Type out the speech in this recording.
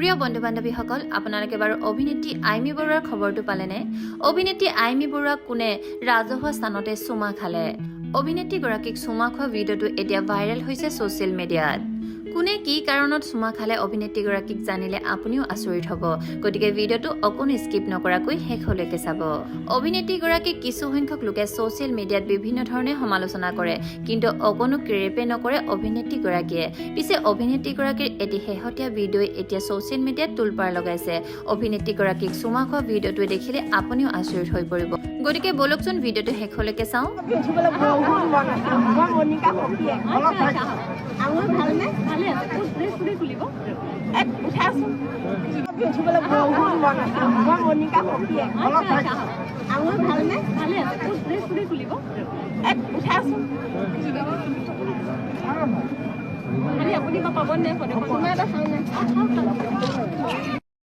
প্ৰিয় বন্ধু-বান্ধৱীসকল আপোনালোকে বাৰু অভিনেত্ৰী আইমি বৰুৱাৰ খবৰটো পালেনে? অভিনেত্ৰী আইমি বৰুৱা কোনে ৰাজহুৱা স্থানতে চুমা খালে। অভিনেত্ৰীগৰাকীক চুমা খোৱা ভিডিঅ'টো এতিয়া ভাইৰেল হৈছে ছ'চিয়েল মিডিয়াত। কোনে কি কাৰণত চুমা খালে অভিনেত্ৰীগৰাকীক জানিলে আপুনিও আচৰিত হ'ব। গতিকে ভিডিঅ'টো অকণো স্কিপ নকৰাকৈ শেষলৈকে চাব। অভিনেত্ৰীগৰাকীক কিছু সংখ্যক লোকে ছ'চিয়েল মিডিয়াত বিভিন্ন ধৰণে সমালোচনা কৰে, কিন্তু অকণো কেৰেপে নকৰে অভিনেত্ৰীগৰাকীয়ে। পিছে অভিনেত্ৰীগৰাকীৰ এটি শেহতীয়া ভিডিঅ'ই এতিয়া ছ'চিয়েল মিডিয়াত তোলপাৰ লগাইছে। অভিনেত্ৰীগৰাকীক চুমা খোৱা ভিডিঅ'টো দেখিলে আপুনিও আচৰিত হৈ পৰিব। গতিকে বলকচোন ভিডিঅ'টো শেষলৈকে চাওঁ। আঙুল ভালনে? ভালে আছে। ফুলি খুলিব। উঠাচোন। উঠিবলৈ বহুত মন আছে। মই মনিকা সখীয়ে। আঙুল ভালনে? ভালে আছে। ফুলি খুলিব। উঠাচোন। খালি আপুনি পাবনে? ফটো এটা চাওঁ নে?